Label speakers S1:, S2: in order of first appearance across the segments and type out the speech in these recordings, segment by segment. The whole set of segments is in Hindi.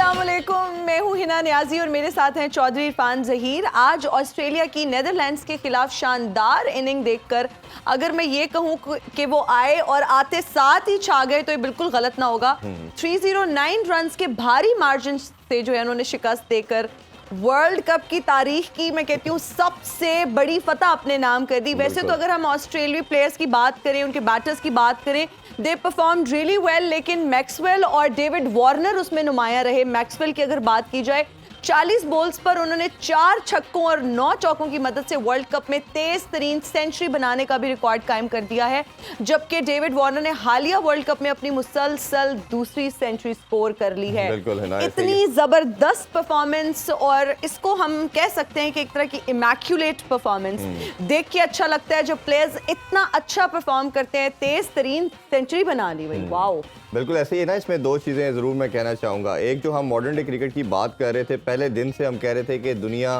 S1: अस्सलामुअलैकुम, मैं हूँ हिना नियाजी और मेरे साथ हैं चौधरी इरफान जहीर। आज ऑस्ट्रेलिया की नेदरलैंड्स के खिलाफ शानदार इनिंग देखकर अगर मैं ये कहूँ कि वो आए और आते साथ ही छा गए तो ये बिल्कुल गलत ना होगा। 309 रन्स के भारी मार्जिन से जो है उन्होंने शिकस्त देकर वर्ल्ड कप की तारीख की मैं कहती हूँ सबसे बड़ी फतह अपने नाम कर दी। वैसे तो अगर हम ऑस्ट्रेलियाई प्लेयर्स की बात करें, उनके बैटर्स की बात करें, दे परफॉर्म रियली वेल, लेकिन मैक्सवेल और डेविड वार्नर उसमें नुमाया रहे। मैक्सवेल की अगर बात की जाए 40 बॉल्स पर उन्होंने 4 छक्कों और 9 चौकों की मदद से वर्ल्ड कप में तेज तरीन सेंचुरी बनाने का भी रिकॉर्ड कायम कर दिया है, जबकि डेविड वार्नर ने हालिया वर्ल्ड कप में अपनी मुसलसल दूसरी सेंचुरी स्कोर कर ली है। इतनी जबरदस्त परफॉर्मेंस, और इसको हम कह सकते हैं कि एक तरह की इमैक्युलेट परफॉर्मेंस। देख के अच्छा लगता है जब प्लेयर्स इतना अच्छा परफॉर्म करते हैं, तेज तरीन सेंचुरी बना ली भाई, वाओ।
S2: बिल्कुल ऐसे ही है ना। इसमें दो चीज़ें ज़रूर मैं कहना चाहूँगा। एक जो हम मॉडर्न डे क्रिकेट की बात कर रहे थे, पहले दिन से हम कह रहे थे कि दुनिया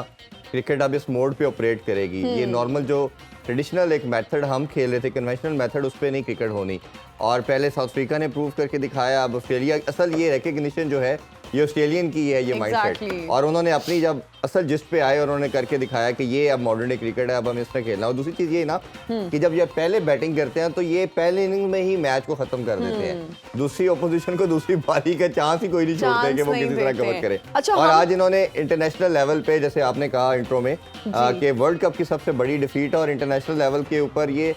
S2: क्रिकेट अब इस मोड पे ऑपरेट करेगी। ये नॉर्मल जो ट्रेडिशनल एक मेथड हम खेल रहे थे, कन्वेंशनल मेथड, उस पर नहीं क्रिकेट होनी। और पहले साउथ अफ्रीका ने प्रूव करके दिखाया, अब ऑस्ट्रेलिया, असल ये रिकग्निशन जो है ये ऑस्ट्रेलियन की है, ये माइंडसेट। और उन्होंने अपनी जब असल जिस्ट पे आए और उन्होंने करके दिखाया कि ये अब मॉडर्न डे क्रिकेट है, अब हम इसमें खेलना। और दूसरी चीज़ ये ना कि जब ये पहले बैटिंग करते हैं तो ये पहले इनिंग में ही मैच को खत्म कर देते हैं। दूसरी ऑपोजिशन को दूसरी पारी का चांस ही कोई नहीं छोड़ते कि वो किसी तरह कवर करे।
S1: अच्छा,
S2: और आज इन्होंने इंटरनेशनल लेवल पे, जैसे आपने कहा इंट्रो में, कि वर्ल्ड कप की सबसे बड़ी डिफीट, और इंटरनेशनल लेवल के ऊपर ये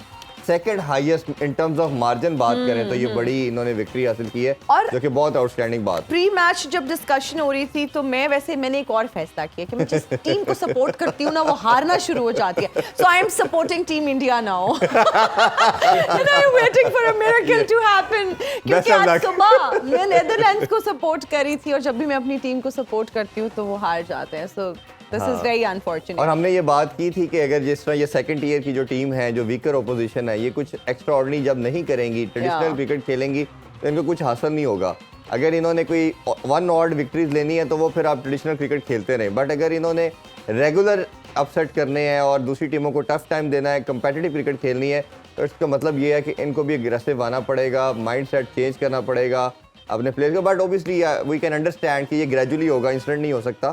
S2: second highest in terms of margin बात करें तो ये बड़ी इन्होंने विक्ट्री हासिल की है, जो कि बहुत आउटस्टैंडिंग बात।
S1: प्री मैच जब डिस्कशन हो रही थी तो मैंने एक और फैसला किया कि मैं जिस टीम को सपोर्ट करती हूँ ना वो हारना शुरू हो जाती है। So I am supporting team India now and I am waiting for a miracle to happen, क्योंकि आज सुबह मैं नेदरलैंड्स को सपोर्ट करी थी और जब भी मैं अपनी टीम को सपोर्ट करती हूँ तो वो हार जाते हैं। सो This is very unfortunate.
S2: और हमने ये बात की थी कि अगर जिस तरह ये सेकंड टीयर की जो टीम है, जो वीकर ओपोजिशन है, ये कुछ एक्स्ट्राऑर्डिनरी जब नहीं करेंगी, ट्रेडिशनल क्रिकेट खेलेंगी, तो इनको कुछ हासिल नहीं होगा। अगर इन्होंने कोई 1 ऑड विक्ट्रीज लेनी है तो वो फिर आप ट्रेडिशनल क्रिकेट खेलते रहें। बट अगर इन्होंने रेगुलर अपसेट करने हैं और दूसरी टीमों को टफ टाइम देना है, कंपेटिटिव क्रिकेट खेलनी है, तो इसका मतलब ये है कि इनको भी अग्रेसिव आना पड़ेगा, माइंड सेट चेंज करना पड़ेगा अपने प्लेयर को। But obviously we can understand कि ये ग्रेजुअली होगा, इंस्टेंट नहीं हो सकता।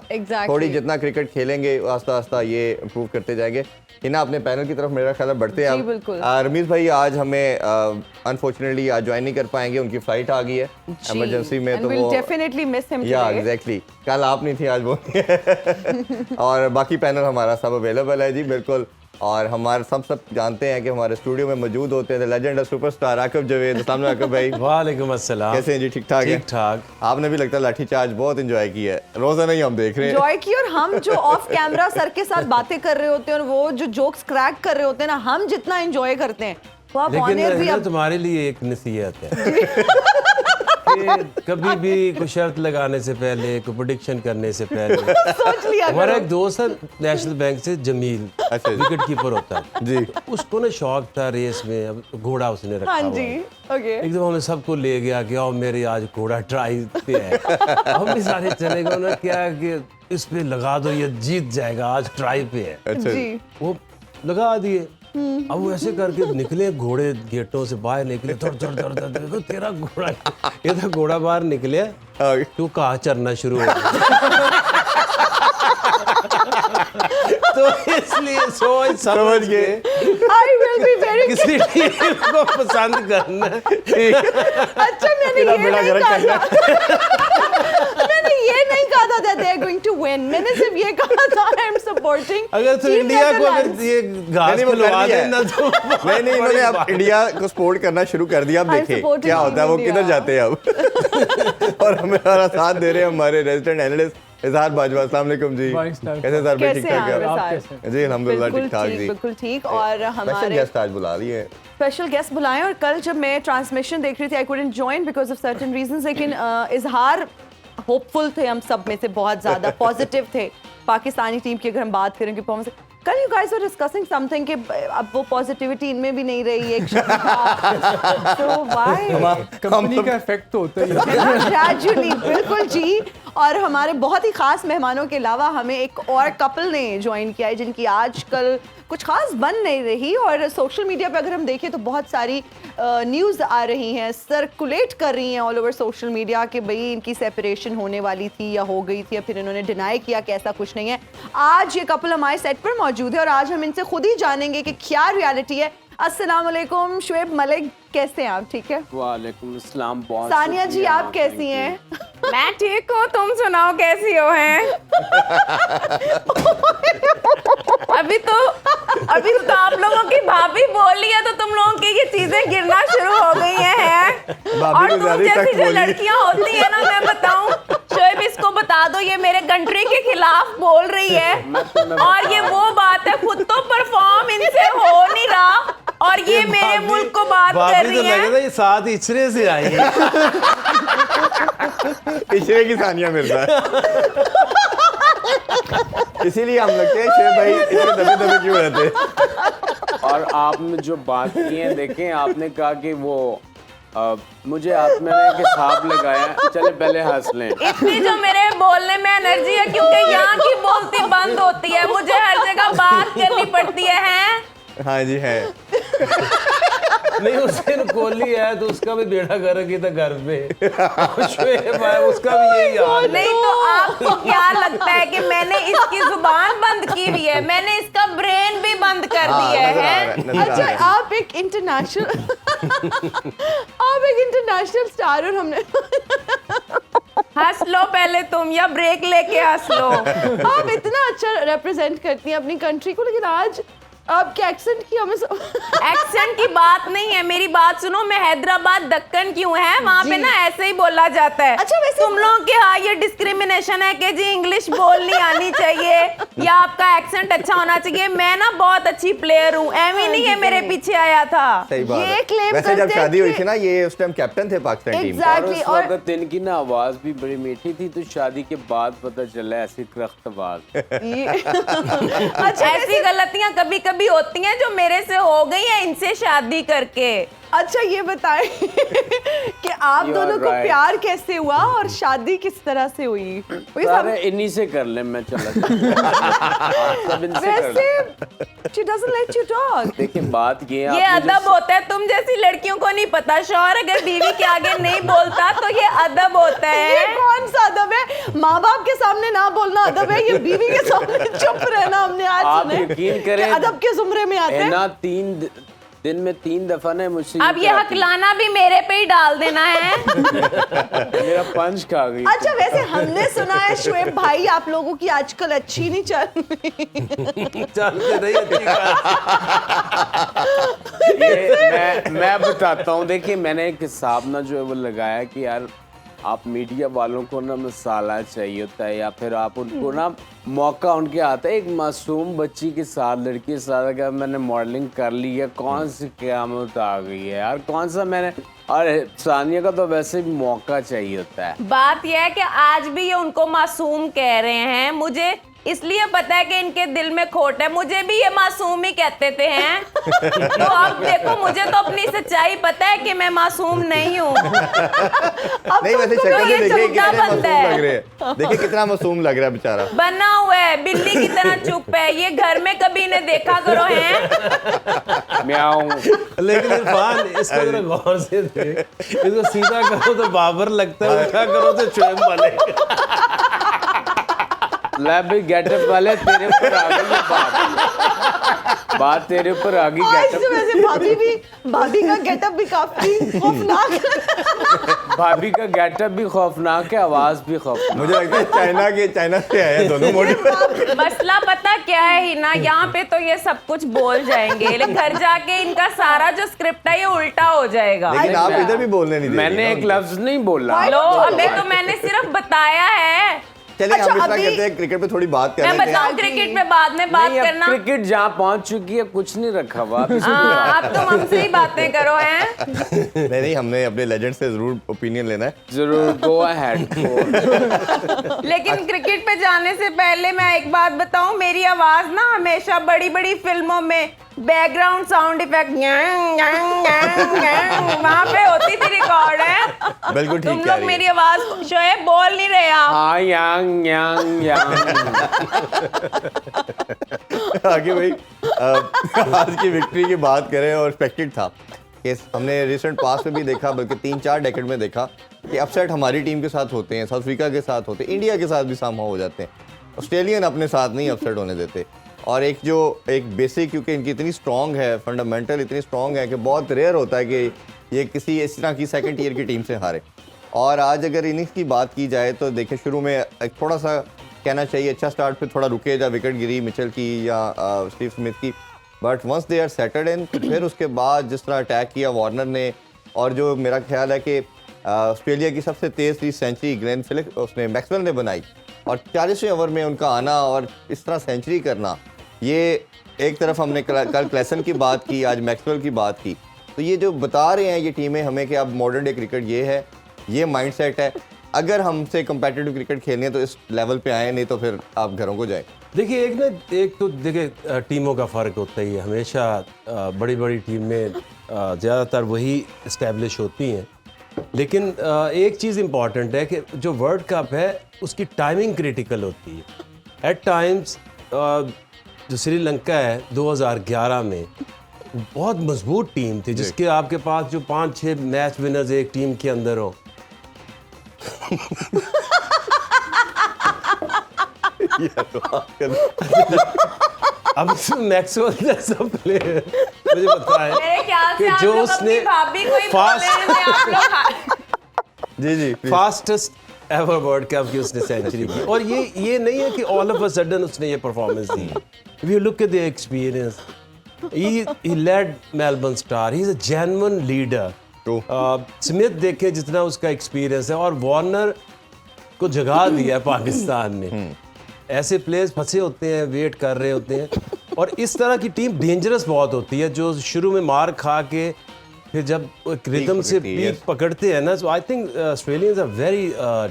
S2: थोड़ी जितना क्रिकेट खेलेंगे आस्ता आस्ता ये इम्प्रूव करते जाएंगे। हिना, अपने पैनल की तरफ मेरा ख्याल बढ़ते हैं अब। रमीज भाई आज हमें अनफॉर्चुनेटली आज ज्वाइन नहीं कर पाएंगे, उनकी फ्लाइट आ गई है इमरजेंसी में, तो वो
S1: डेफिनेटली मिस हिम।
S2: या एग्जैक्टली, कल आप नहीं थी, आज वो और बाकी पैनल हमारा सब अवेलेबल है जी, बिल्कुल। और हमारे सब जानते हैं कि हमारे स्टूडियो में मौजूद होते हैं लेजेंड और सुपरस्टार आकिब जवेद। अस्सलाम वालेकुम भाई।
S3: वालेकुम अस्सलाम।
S2: कैसे हैं जी? ठीक ठाक है?
S3: ठीक ठाक।
S2: आपने भी लगता है लाठी चार्ज बहुत एंजॉय किया है, रोजाना ही हम देख रहे हैं
S1: एंजॉय की। और हम जो ऑफ कैमरा सर के साथ बातें कर रहे होते हैं और वो जो जोक्स क्रैक कर रहे होते हैं ना, हम जितना एंजॉय करते हैं वो आप ऑनर भी।
S3: लेकिन तुम्हारे लिए एक नसीहत है कि कभी भी कोई शर्त लगाने से पहले, कोई प्रेडिक्शन करने से पहले
S1: सोच लिया।
S3: हमारा एक दोस्त है नेशनल बैंक से, जमील,
S2: अच्छा
S3: विकेट कीपर होता है
S2: जी।
S3: उसको ना शौक था रेस में, अब घोड़ा उसने रखा
S1: हाँ
S3: हुआ
S1: जी,
S3: है।
S1: ओके।
S3: एकदम हमें सबको ले गया कि आओ मेरे आज घोड़ा ट्राई पे है। हम भी सारे चले गए। उन्होंने क्या कि इस पे लगा दो, ये जीत जाएगा, आज ट्राई पे है।
S2: अच्छा
S1: जी।
S3: वो लगा दिए। अब वो ऐसे करके निकले, घोड़े गेटों से बाहर निकले, देखो तेरा घोड़ा, ये तो घोड़ा बाहर निकले तो कहाँ चरना शुरू हो गया। तो इसलिए सोच समझ के किसी टीम को पसंद करना।
S1: अच्छा, मैंने ये नहीं कहा था that they are going to win. मैंने सिर्फ ये कहा था I am supporting।
S3: अगर तो इंडिया को अगर ये घास खिलवा देना तो
S2: नहीं, इन्होंने अब इंडिया को सपोर्ट करना शुरू कर दिया। अब देखें क्या होता है, वो किधर जाते हैं अब। और हमारा साथ दे रहे हैं हमारे रेजिडेंट एनालिस्ट इजहार बाजवा। अस्सलाम वालेकुम जी, कैसे सर? ठीक ठाक है जी, अल्हम्दुलिल्लाह ठीक ठाक जी,
S1: बिल्कुल ठीक। और हमारे
S2: गेस्ट आज बुला लिए,
S1: स्पेशल गेस्ट बुलाए। और कल जब मैं ट्रांसमिशन देख रही थी I couldn't join because of certain reasons, लेकिन इजहार होपफुल थे, हम सब में से बहुत ज्यादा पॉजिटिव थे पाकिस्तानी टीम की अगर हम बात करें कि परफॉर्मेंस। कल you guys were discussing something कि अब वो पॉजिटिविटी इनमें भी नहीं रही है। तो व्हाई
S4: कंपनी का इफेक्ट तो होता ही है
S1: ग्रेजुअली। बिल्कुल जी। और हमारे बहुत ही खास मेहमानों के अलावा हमें एक और कपल ने ज्वाइन किया है जिनकी आजकल कुछ खास बन नहीं रही और सोशल मीडिया पे अगर हम देखें तो बहुत सारी न्यूज़ आ रही हैं, सर्कुलेट कर रही हैं ऑल ओवर सोशल मीडिया कि भाई इनकी सेपरेशन होने वाली थी या हो गई थी या फिर इन्होंने डिनाई किया कि ऐसा कुछ नहीं है। आज ये कपल हमारे सेट पर मौजूद है और आज हम इनसे खुद ही जानेंगे कि क्या रियलिटी है। अस्सलाम वालेकुम शुएब मलिक, कैसे हैं आप? ठीक है।
S5: वालेकुम अस्सलाम। बहुत
S1: सानिया जी आप कैसी हैं?
S6: मैं ठीक हूँ, तुम सुनाओ कैसी हो हैं? अभी तो आप लोगों की भाभी बोल रही है तो तुम लोगों की ये चीजें गिरना शुरू हो गई हैं। और तुम जैसी जो लड़कियां होती है ना, मैं बताऊं शोएब, इसको बता दो ये मेरे कंट्री के खिलाफ बोल रही है और ये वो बात है, खुद तो परफॉर्म इनसे हो नहीं रहा और ये मेरे मुल्क को बात कर रही है।
S3: लगता है ये साथ इचरे से आई है।
S2: इचरे की सानिया मिर्जा है। इसीलिए हम लगते हैं शेर भाई इतने दबे दबे क्यों रहते।
S5: और आपने जो बात की है, देखें आपने कहा कि वो मुझे मैंने एक हिसाब लगाया, चले पहले हंस लें।
S6: इतनी जो मेरे बोलने में एनर्जी है क्योंकि यहाँ की बोलती बंद होती है, मुझे हर जगह बात करनी पड़ती है।
S2: हाँ जी है।
S3: नहीं हुसैन कोहली है तो उसका भी बेड़ा गर्क ही था घर पे। शुएब है, उसका भी यही हाल है।
S6: नहीं तो आपको क्या लगता है कि मैंने इसकी जुबान बंद की हुई है, मैंने इसका ब्रेन भी बंद कर दिया है।
S1: अच्छा आप एक इंटरनेशनल स्टार और हमने
S6: हंस लो पहले तुम या ब्रेक लेके हंस लो।
S1: आप इतना अच्छा रिप्रेजेंट करती हैं अपनी कंट्री को, लेकिन आज आपके एक्सेंट की हमें
S6: एक्सेंट की बात नहीं है, मेरी बात सुनो। मैं हैदराबाद दक्कन क्यों है, वहाँ पे ना ऐसे ही बोला जाता है।
S1: अच्छा वैसे
S6: तुम लोगों के यहाँ ये डिस्क्रिमिनेशन है कि जी इंग्लिश बोलनी आनी चाहिए या आपका एक्सेंट अच्छा होना चाहिए। मैं ना बहुत अच्छी प्लेयर हूँ, एमी नहीं है मेरे पीछे आया था।
S2: सही बात
S1: ये
S2: है।
S1: claim
S2: वैसे जब
S1: करते हैं
S2: शादी हुई
S1: कि-
S2: थी ना, ये उस टाइम कैप्टन थे पाकिस्तान टीम के।
S5: और
S1: एग्जैक्टली।
S5: उस
S1: और
S5: वक्त इनकी ना आवाज भी बड़ी मीठी थी, तो शादी के बाद पता चला ऐसी क्रख्त आवाज।
S1: अच्छा
S6: ऐसी गलतियां कभी कभी होती हैं जो मेरे से हो गई है इनसे शादी करके।
S1: अच्छा ये बताएं कि आप
S5: You are
S1: दोनों को
S5: right.
S1: प्यार कैसे हुआ और शादी किस तरह से हुई? वही
S5: सारे इन्हीं से कर ले, मैं चला सब इनसे कर ले।
S1: वैसे she doesn't let you talk.
S5: देखिए बात ये है,
S6: ये
S5: आपने
S6: अदब होता है, तुम जैसी लड़कियों को नहीं पता। शौहर अगर बीवी के आगे नहीं बोलता तो ये अदब होता
S1: ये
S6: है।
S1: कौन सा अदब है? माँ बाप के सामने ना बोलना अदब है, ये बीवी के सामने चुप रहना हमने आज
S5: आप
S1: सुने
S5: यकीन करें,
S1: कि अदब के जुमरे में आते हैं।
S5: ना 3 दिन में 3 दफा ने मुझसे
S6: अब ये हकलाना भी मेरे पे ही डाल देना है।
S5: मेरा पंच खा गई।
S1: अच्छा वैसे हमने सुना है शुएब भाई आप लोगों की आजकल अच्छी नहीं चल रही।
S3: चलते नहीं अच्छी
S5: ये मैं बताता हूँ। देखिए मैंने एक हिसाब ना जो है वो लगाया कि यार आप मीडिया वालों को ना मसाला चाहिए होता है, या फिर आप उनको ना मौका उनके आता है। एक मासूम बच्ची के साथ, लड़की के साथ अगर मैंने मॉडलिंग कर ली है, कौन सी क़यामत आ गई है यार, कौन सा मैंने। और सानिया का तो वैसे भी मौका चाहिए होता है।
S6: बात यह है कि आज भी ये उनको मासूम कह रहे हैं। मुझे इसलिए पता है कि इनके दिल में खोट है, मुझे भी ये मासूम ही कहते थे हैं। तो अब देखो मुझे तो अपनी सच्चाई पता है कि मैं मासूम नहीं हूँ।
S2: नहीं वैसे
S6: तो
S2: शक्ल
S6: ये
S2: से देखिए
S6: चमका
S2: कितने
S6: बंद
S2: मासूम
S6: है।
S2: लग रहे हैं। देखिए कितना मासूम लग रहा है बेचारा।
S6: बना हुआ है, बिल्ली की तरह चुप है। ये घर में कभी इन्हें देखा करो हैं।
S5: म्याऊं।
S3: लेकिन इरफान इसको जरा गौर से देख, इसको सीधा करो तो बाबर लगता है, उल्टा करो तो शुएब मलिक।
S5: ले भाई गेटअप वाले तेरे ऊपर आ गई बात तेरे ऊपर आ गई
S1: आज
S5: गेटअप।
S1: तो वैसे भाभी का गेटअप भी काफी खौफनाक है।
S5: भाभी का गेटअप भी खौफनाक है, आवाज भी खौफनाक।
S2: मुझे लगता है चाइना से आए हैं दोनों मोटे।
S6: मसला पता क्या है ही ना, यहाँ पे तो ये सब कुछ बोल जाएंगे लेकिन घर जाके इनका सारा जो स्क्रिप्ट है ये उल्टा हो जाएगा।
S2: लेकिन आप इधर भी बोलने नहीं दे रही
S5: मैंने
S2: ना
S5: एक
S2: उनको।
S5: लफ्ज नहीं बोला।
S6: लो अबे तो मैंने सिर्फ बताया है।
S2: चलिए
S1: अच्छा,
S2: हम इतना
S1: अभी-
S2: कहते हैं क्रिकेट पे थोड़ी बात कर
S6: मैं
S2: लेते हैं।
S6: बताऊं क्रिकेट पे बाद में बात
S5: नहीं, अब
S6: करना।
S5: क्रिकेट जहाँ पहुंच चुकी है कुछ नहीं रखा हुआ। अब इसमें
S6: हाँ, अब तुम हमसे ही बातें करो हैं।
S2: नहीं हमने अपने लेजेंड से जरूर ओपिनियन लेना है।
S5: जरूर गो अहेड।
S6: लेकिन क्रिकेट पे जाने से पहले मैं एक बात बताऊं, मेरी आवाज ना हमेशा बड़ी बड़ी फिल्मों में बैकग्राउंड साउंड इफेक्ट वहाँ पे होती थी रिकॉर्ड है।
S2: बिल्कुल ठीक
S6: तुम
S2: कह
S6: लोग
S2: रही
S6: मेरी आवाज शोएब बोल नहीं रहे आप।
S5: हाँ यांग यांग यांग।
S2: आगे भाई आज की विक्ट्री की बात करें और एक्सपेक्टेड था कि हमने रिसेंट पास में भी देखा, बल्कि 3-4 डेकेड में देखा कि अपसेट हमारी टीम के साथ होते हैं, साउथ अफ्रीका के साथ होते हैं, इंडिया के साथ भी सामहाउ हो जाते हैं। ऑस्ट्रेलियन अपने साथ नहीं अपसेट होने देते। और एक बेसिक, क्योंकि इनकी इतनी स्ट्रॉन्ग है, फंडामेंटल इतनी स्ट्रॉन्ग है कि बहुत रेयर होता है कि ये किसी इस तरह की सेकंड टीयर की टीम से हारे। और आज अगर इनिंग्स की बात की जाए तो देखिए शुरू में एक थोड़ा सा कहना चाहिए अच्छा स्टार्ट, फिर थोड़ा रुके जब विकेट गिरी मिचेल की या स्टीव स्मिथ की, but once they are settled in, तो फिर उसके बाद जिस तरह अटैक किया वार्नर ने, और जो मेरा ख्याल है कि ऑस्ट्रेलिया की सबसे तेज़ सेंचुरी ग्लेन फिलिप्स उसने मैक्सवेल ने बनाई, और 40वें ओवर में उनका आना और इस तरह सेंचुरी करना, ये एक तरफ हमने कल क्लेसन की बात की, आज मैक्सवेल की बात की, तो ये जो बता रहे हैं ये टीमें हमें कि अब मॉडर्न डे क्रिकेट ये है, ये माइंडसेट है। अगर हमसे कंपेटिटिव क्रिकेट खेलनी है तो इस लेवल पे आए, नहीं तो फिर आप घरों को जाएं।
S3: देखिए एक तो देखिए टीमों का फ़र्क होता ही है हमेशा। बड़ी बड़ी टीमें ज़्यादातर वही इस्टेब्लिश होती हैं, लेकिन एक चीज़ इम्पॉर्टेंट है कि जो वर्ल्ड कप है उसकी टाइमिंग क्रिटिकल होती है। एट टाइम्स जो श्रीलंका है 2011 में बहुत मजबूत टीम थी, जिसके आपके पास जो 5-6 मैच विनर्स एक टीम के अंदर हो। अब मैक्सवेल जैसा प्लेयर मुझे पता है
S6: मेरे ख्याल से
S3: कि
S6: आप
S3: जो
S6: लोग
S3: उसने
S6: अपनी भाभी को ही
S3: fast-
S6: बोल रहे हैं, आप लोग
S2: जी
S3: फास्टेस्ट एवर वर्ल्ड कप की उसने सेंचुरी की। और ये नहीं है कि ऑल ऑफ अ सडन उसने ये performance the. If you look at the experience, he led Melbourne star, he is a genuine leader. Smith देखे जितना उसका एक्सपीरियंस है, और वार्नर को जगा दिया है पाकिस्तान ने। ऐसे प्लेयर्स फंसे होते हैं, वेट कर रहे होते हैं, और इस तरह की टीम डेंजरस बहुत होती है, जो शुरू में मार खा के फिर जब एक रिदम से
S2: पकड़ती है,
S3: पीक पकड़ते हैं ना। So I think Australians are very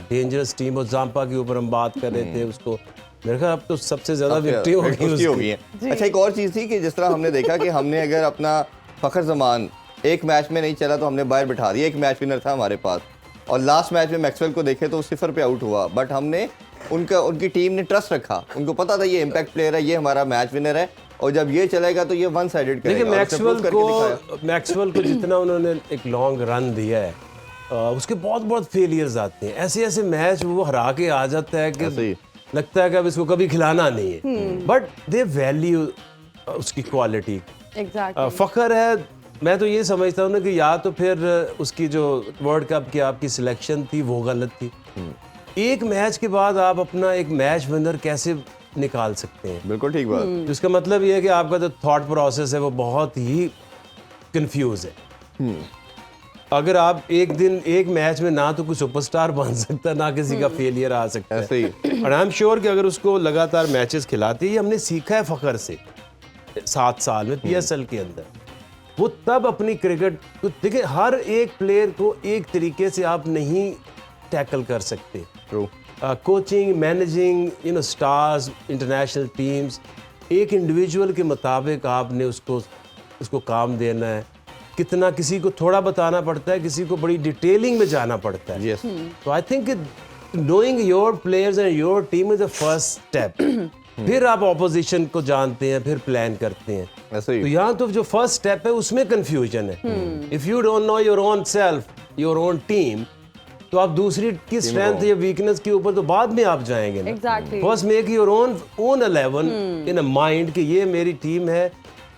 S3: dangerous team. और जाम्पा के ऊपर हम बात कर रहे थे, उसको मेरे ख्याल अब तो सबसे ज्यादा विक्ट्री
S2: उसकी हो गई है। अच्छा, एक और चीज़ थी कि जिस तरह हमने देखा कि हमने अगर अपना फखर जमान एक मैच में नहीं चला तो हमने बाहर बिठा दिया, एक मैच विनर था हमारे पास, और लास्ट मैच में मैक्सवेल को देखे तो 0 पे आउट हुआ, बट हमने उनकी टीम ने ट्रस्ट रखा, उनको पता था ये इम्पैक्ट प्लेयर है, ये हमारा मैच विनर है, और जब ये चलेगा तो ये वन साइडेड करेगा।
S3: देखिए
S2: और
S3: मैक्सवेल को जितना उन्होंने एक लॉन्ग रन दिया है, उसके बहुत फेलियर्स आते हैं। ऐसे मैच वो हरा के आ जाता है कि लगता है कि अब इसको कभी खिलाना नहीं है, बट दे वैल्यू उसकी क्वालिटी।
S1: एग्जैक्टली।
S3: फखर है, मैं तो ये समझता हूँ ना कि या तो फिर उसकी जो वर्ल्ड कप की आपकी सिलेक्शन थी वो गलत थी। एक मैच के बाद आप अपना एक मैच विनर कैसे निकाल सकते हैं?
S2: बिल्कुल ठीक बात।
S3: तो इसका मतलब ये है कि आपका जो थॉट प्रोसेस है वो बहुत ही कंफ्यूज है। अगर आप एक दिन एक मैच में ना तो कोई सुपरस्टार बन सकता, ना किसी का फेलियर आ सकता है।
S2: ऐसे ही।
S3: और आई एम श्योर कि अगर उसको लगातार मैचेस खिलाती, ये हमने सीखा है फखर से 7 साल में PSL के अंदर, वो तब अपनी क्रिकेट तो देखिए, हर एक प्लेयर को एक तरीके से आप नहीं टैकल कर सकते।
S2: True.
S3: Coaching, managing, stars, international teams, एक इंडिविजुअल के मुताबिक आपने उसको काम देना है। कितना किसी को थोड़ा बताना पड़ता है, किसी को बड़ी डिटेलिंग में जाना पड़ता है।
S2: Yes.
S3: तो I think knowing your players and your team is the first step. फिर आप ऑपोजिशन को जानते हैं, फिर प्लान करते हैं।
S2: ऐसे ही।
S3: तो यहाँ तो जो फर्स्ट स्टेप है उसमें कंफ्यूजन है। If you don't know your own self, your own team, तो आप दूसरी की स्ट्रेंथ या वीकनेस के ऊपर तो बाद में आप जाएंगे ना।
S1: Exactly.
S3: First make your own 11 in a mind कि ये मेरी टीम है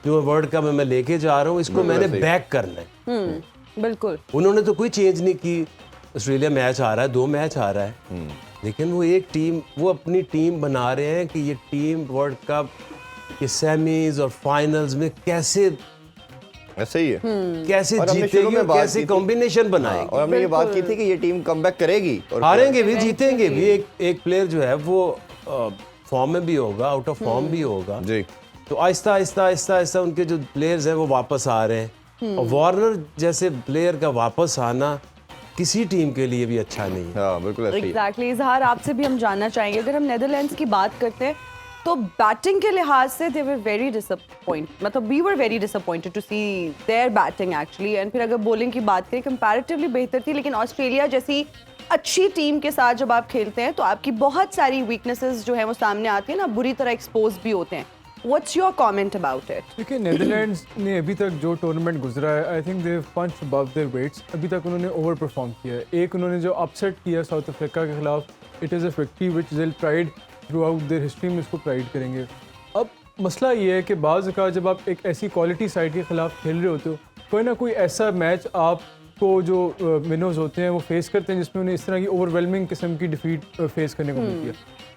S3: जो वर्ल्ड कप में मैं लेके जा रहा हूँ, इसको मैंने बैक करना है।
S1: बिल्कुल।
S3: उन्होंने तो कोई चेंज नहीं की। ऑस्ट्रेलिया मैच आ रहा है, 2 मैच आ रहा है, लेकिन वो एक टीम, वो अपनी टीम बना रहे हैं कि ये टीम वर्ल्ड कप के सेमीज और फाइनल्स में कैसे
S2: ऐसे ही है।
S3: कैसे
S2: और हमने शुरू
S3: जीतेगी
S2: में
S3: और
S2: बात
S3: कैसे
S2: की थी।
S3: कॉम्बिनेशन बनाएगी।
S2: और हमने ये बात की थी कि ये टीम कमबैक करेगी और
S3: हारेंगे भी, जीतेंगे भी। एक प्लेयर जो है वो फॉर्म में भी होगा, आउट ऑफ फॉर्म भी होगा।
S2: जी।
S3: तो आहिस्ता आहिस्ता उनके जो प्लेयर्स हैं वो वापस आ रहे हैं। और वार्नर जैसे प्लेयर का वापस आना किसी टीम के लिए भी अच्छा नहीं है।
S2: हाँ बिल्कुल ऐसे ही।
S1: एग्जैक्टली। इजहार, आपसे भी हम जानना चाहेंगे, अगर हम नेदरलैंड्स की बात करते हैं तो बैटिंग के लिहाज से दे वर वेरी मतलब we were very disappointed to see their batting actually. And फिर अगर बॉलिंग की बात करें कंपैरेटिवली बेहतर थी, लेकिन ऑस्ट्रेलिया जैसी अच्छी टीम के साथ जब आप खेलते हैं तो आपकी बहुत सारी वीकनेसेस जो है वो सामने आती है ना, बुरी तरह एक्सपोज भी होते हैं। What's your comment about it?
S4: देखिए नीदरलैंड्स ने अभी तक जो टूर्नामेंट गुजरा है, I think they punch above their weights. अभी तक उन्होंने ओवर परफॉर्म किया है। एक उन्होंने जो अपसेट किया साउथ अफ्रीका के खिलाफ, it is a victory which they pride through out there history में इसको प्राइड करेंगे। अब मसला ये है कि बाज़ औक़ात जब आप एक ऐसी क्वालिटी साइड के खिलाफ खेल रहे होते हो, कोई ना कोई ऐसा मैच आपको जो विनर्स होते हैं वो फेस करते हैं जिसमें उन्हें इस तरह की ओवरवेलमिंग किस्म की डिफीट फेस करने को मिलती है।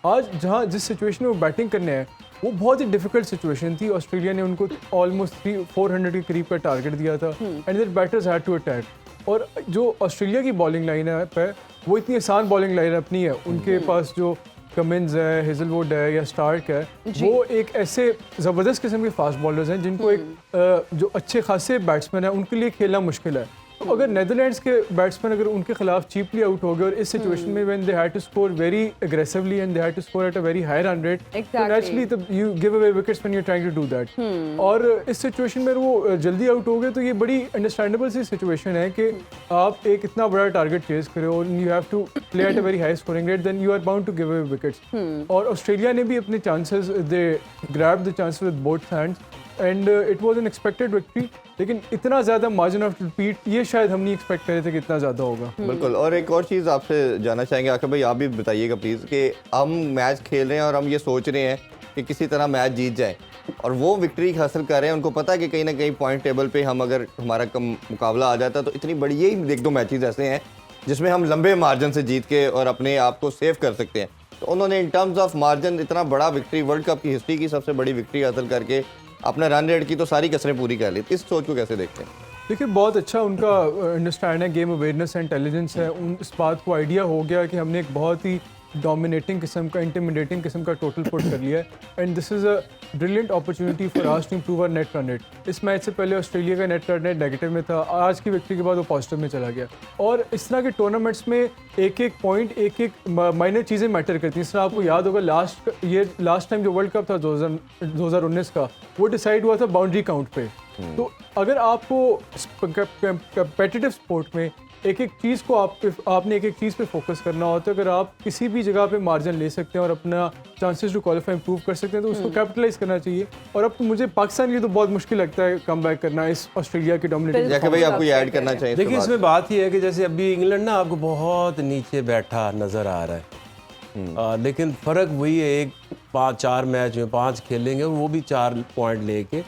S4: आज जहाँ जिस सिचुएशन में वो बैटिंग करने हैं वो बहुत ही डिफिकल्ट सिचुएशन थी। ऑस्ट्रेलिया ने उनको ऑलमोस्ट 400 के करीब का टारगेट दिया था and their batters had to attack. और जो ऑस्ट्रेलिया की बॉलिंग लाइनअप है वो इतनी आसान बॉलिंग लाइनअप नहीं है। उनके पास जो कमिंस है, हेजलवुड है या स्टार्क है, वो एक ऐसे ज़बरदस्त किस्म के फास्ट बॉलर्स हैं जिनको एक जो अच्छे खासे बैट्समैन हैं उनके लिए खेलना मुश्किल है। तो अगर नेदरलैंड्स के बैट्समैन अगर उनके खिलाफ चीपली आउट हो गए और इस सिचुएशन में when they had to score very aggressively and they had to score at a very high run rate, तो naturally you give away wickets when you are trying to do that. और इस सिचुएशन में वो जल्दी आउट हो गए तो ये बड़ी अंडरस्टैंडेबल सी सिचुएशन है कि आप एक इतना बड़ा टारगेट चेज करो और you have to play at a very high scoring rate, then you are bound to give away wickets. और ऑस्ट्रेलिया ने भी अपने chances, they grab the chances with both hands and it was an expected victory. लेकिन इतना ज़्यादा मार्जिन ऑफ रिपीट ये शायद हम नहीं एक्सपेक्ट कर रहे थे कि इतना ज़्यादा होगा।
S2: बिल्कुल। और एक और चीज़ आपसे जानना चाहेंगे आका भाई, आप भी बताइएगा प्लीज़, कि हम मैच खेल रहे हैं और हम ये सोच रहे हैं कि किसी तरह मैच जीत जाए और वो विक्ट्री हासिल कर रहे हैं। उनको पता है कि कहीं ना कहीं पॉइंट टेबल पे हम अगर हमारा कम मुकाबला आ जाता है तो इतनी बड़ी, यही एक दो मैचेस ऐसे हैं जिसमें हम लंबे मार्जिन से जीत के और अपने आप को सेव कर सकते हैं। तो उन्होंने इन टर्म्स ऑफ मार्जिन इतना बड़ा विक्ट्री, वर्ल्ड कप की हिस्ट्री की सबसे बड़ी विक्ट्री हासिल करके अपना रन रेट की तो सारी कसरें पूरी कर ली। इस सोच को कैसे देखते हैं?
S4: देखिए बहुत अच्छा उनका अंडरस्टैंड है, गेम अवेयरनेस एंड इंटेलिजेंस है। उन इस बात को आइडिया हो गया कि हमने एक बहुत ही डोमिनेटिंग किस्म का, इंटिमिडेटिंग किस्म का टोटल पुट कर लिया है and this is a brilliant opportunity for us to improve our net run rate. इस मैच से पहले ऑस्ट्रेलिया का नेट रन रेट नेगेटिव में था, आज की विक्ट्री के बाद वो पॉजिटिव में चला गया। और इस तरह के टूर्नामेंट्स में एक एक पॉइंट, एक एक माइनर चीज़ें मैटर करती हैं। इस तरह आपको याद होगा लास्ट टाइम जो वर्ल्ड कप था 2019 का, वो डिसाइड हुआ था बाउंड्री काउंट पे। तो अगर आपको कम्पेटिटिव स्पोर्ट में एक एक चीज़ को आपने एक एक चीज़ पे फोकस करना होता है, अगर आप किसी भी जगह पे मार्जिन ले सकते हैं और अपना चांसेस टू क्वालिफाई इंप्रूव कर सकते हैं तो उसको कैपिटलाइज करना चाहिए। और अब तो मुझे पाकिस्तान के लिए तो बहुत मुश्किल लगता है कम बैक करना इस ऑस्ट्रेलिया की डोमिनेटिंग।
S2: जाके भाई आपको ये ऐड करना चाहिए।
S3: देखिए इसमें बात ये है कि जैसे अभी इंग्लैंड ना आपको बहुत नीचे बैठा नज़र आ रहा है, लेकिन फ़र्क वही है, एक 5-4 मैच में 5 खेलेंगे और वो भी 4 पॉइंट लेके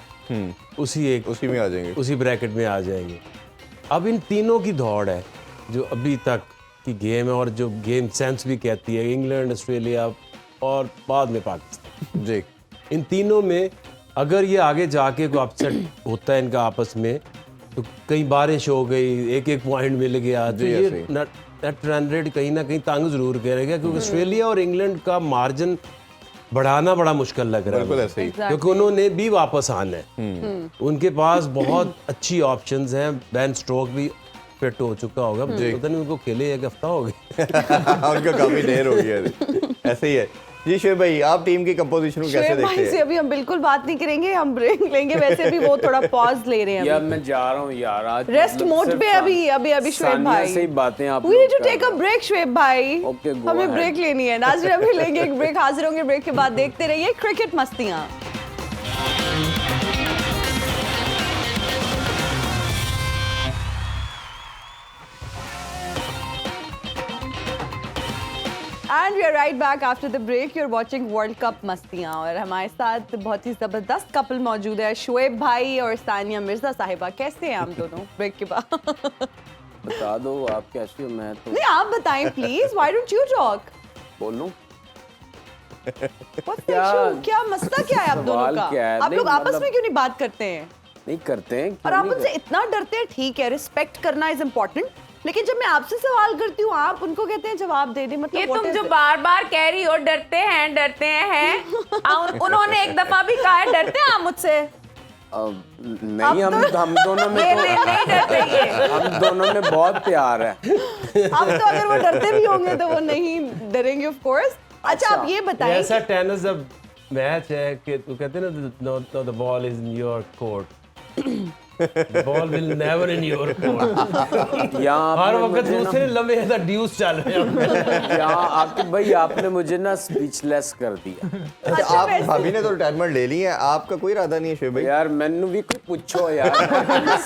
S3: उसी में आ जाएंगे, उसी ब्रैकेट में आ जाएंगे। अब इन तीनों की दौड़ है जो अभी तक की गेम है और जो गेम सेंस भी कहती है, इंग्लैंड, ऑस्ट्रेलिया और बाद में पाकिस्तान जी, इन तीनों में अगर ये आगे जाके कोई अपसेट होता है इनका आपस में तो कई बारिश हो गई, एक एक पॉइंट मिल गया, तो ये नेट रन रेट कहीं ना कहीं तंग जरूर करेगा, क्योंकि ऑस्ट्रेलिया और इंग्लैंड का मार्जिन बढ़ाना बड़ा मुश्किल लग रहा है ऐसे ही, क्योंकि उन्होंने भी वापस आना है। उनके पास बहुत अच्छी ऑप्शंस हैं। बेन स्टोक्स भी फिट हो चुका होगा, पता नहीं उनको खेले एक हफ्ता हो गया
S2: उनका काफी देर हो गया। ऐसे ही है जी। शोएब भाई, आप टीम की कंपोजिशन को कैसे देखते हैं?
S1: से अभी हम बिल्कुल बात नहीं करेंगे, हम ब्रेक लेंगे। वैसे भी वो थोड़ा पॉज ले रहे हैं।
S5: यार मैं जा रहा हूँ यार, आज
S1: रेस्ट मोड पे अभी शोएब भाई
S5: सही बातें आप
S1: We need to take a break, Shoaib भाई।
S5: Okay, go
S1: हमें
S5: ahead.
S1: ब्रेक लेनी है। नाज़रीन अभी लेंगे एक ब्रेक, हाजिर होंगे ब्रेक के बाद। देखते रहिए cricket मस्तियाँ। And we are right back after the break. You're watching World Cup मस्तियाँ और हमारे साथ बहुत ही ज़बरदस्त कपल मौजूद है, शोएब भाई और सानिया मिर्जा साहिबा। कैसे हैं हम दोनों ब्रेक के बाद?
S5: बता दो आप कैसे हो। मैं तो
S1: नहीं, आप बताएं please. Why don't you talk?
S5: बोलूं
S1: What's the issue? क्या मसला क्या है आप दोनों का?
S5: क्या है?
S1: आप लोग
S5: नहीं,
S1: आपस
S5: मतलब-
S1: में क्यों नहीं बात करते हैं?
S5: नहीं करते हैं
S1: और आप उनसे इतना डरते हैं, ठीक है, रिस्पेक्ट करना इज इम्पोर्टेंट, लेकिन जब मैं आपसे सवाल करती हूँ आप उनको कहते हैं जवाब दे दे। मतलब
S6: ये
S1: what
S6: तुम
S1: is
S6: जो
S1: it?
S6: बार बार कह रही हो डरते हैं उन्होंने एक दफा भी कहा है डरते हैं आप मुझसे?
S5: नहीं, हम दोनों में
S6: ये
S5: तो
S6: नहीं डरते ये।
S5: हम दोनों में बहुत प्यार है।
S1: अब तो अगर वो डरते भी होंगे तो वो नहीं डरेंगे ऑफ कोर्स। अच्छा आप ये बताएं
S3: ऐसा टेनिस अब मैच है कि तू कहते हैं ना know the ball is in your court, the ball will never in your court.
S5: यहाँ
S3: हर
S5: आपने
S3: वक्त
S5: मुझे ना-
S3: दूसरे लम्हे ऐसा ड्यूस चल रहे हैं।
S5: यहाँ आके भाई आपने मुझे ना स्पीचलेस कर दिया
S2: अच्छा, आप भाभी ने तो रिटायरमेंट ले ली है, आपका कोई इरादा नहीं है शोएब भाई?
S5: यार मैनू भी कोई पूछो यार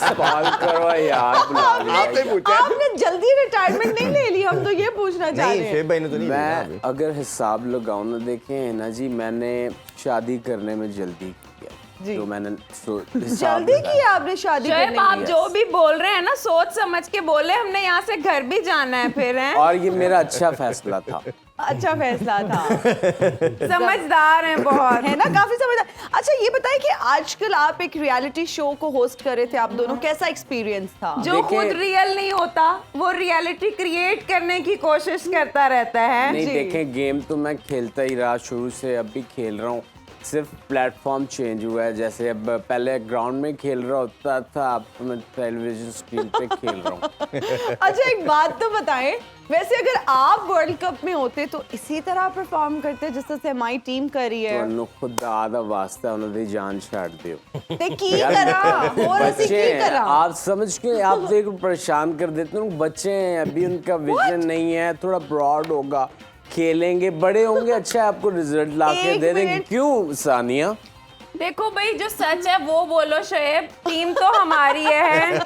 S5: सवाल करो यार बुला लिया।
S2: आपने पूछा है?
S1: आपने जल्दी रिटायरमेंट नहीं ले ली, हम तो ये पूछना चाह
S2: नहीं
S1: रहे हैं।
S2: शोएब भाई ने तो नहीं लिया
S5: मैं
S2: अभी।
S5: अगर हिसाब लगाऊं ना, देखें ना जी, मैंने शादी करने में जल्दी किया
S1: जी।
S5: तो मैंने
S1: जल्दी की आपने शादी
S6: शोएब
S1: करने
S6: आप
S1: की?
S6: जो भी बोल रहे हैं ना सोच समझ के बोले, हमने यहाँ से घर भी जाना है फिर हैं।
S5: और ये मेरा अच्छा फैसला था।
S1: अच्छा फैसला था।
S6: समझदार हैं बहुत।
S1: है ना, काफी समझदार। अच्छा ये बताइए कि आजकल आप एक रियलिटी शो को होस्ट कर रहे थे आप दोनों, कैसा एक्सपीरियंस था?
S6: जो
S5: देखिए-
S6: खुद रियल नहीं होता वो रियलिटी क्रिएट करने की कोशिश करता रहता है।
S5: नहीं
S1: जी।
S5: देखें, गेम तो मैं खेलता ही रहा शुरू से, अब भी खेल रहा हूँ, सिर्फ प्लेटफॉर्म चेंज हुआ है। जैसे अब पहले ग्राउंड में खेल रहा होता था, अब तो मैं टेलीविजन स्क्रीन पे खेल रहा हूँ।
S1: अच्छा एक बात तो बताएं, वैसे अगर आप वर्ल्ड कप में होते तो इसी तरह परफॉर्म करते जिस तरह से हमारी टीम कर रही है?
S5: ਤੁਹਾਨੂੰ ਖੁਦਾ ਦਾ ਵਾਸਤਾ ਉਹਨਾਂ ਦੀ ਜਾਨ ਛੱਡ ਦਿਓ।
S1: ते की करा और ऐसी
S5: बच्चे
S1: की
S5: हैं,
S1: करा?
S5: आप समझ के आप देखो परेशान कर देते हो। बच्चे हैं अभी, उनका विजन नहीं है, थोड़ा ब्रॉड होगा, खेलेंगे, बड़े होंगे, अच्छा आपको रिजल्ट ला के
S1: एक
S5: दे देंगे।
S1: मिनट।
S5: क्यों सानिया?
S6: देखो भाई जो सच है वो बोलो शोएब, टीम तो हमारी है,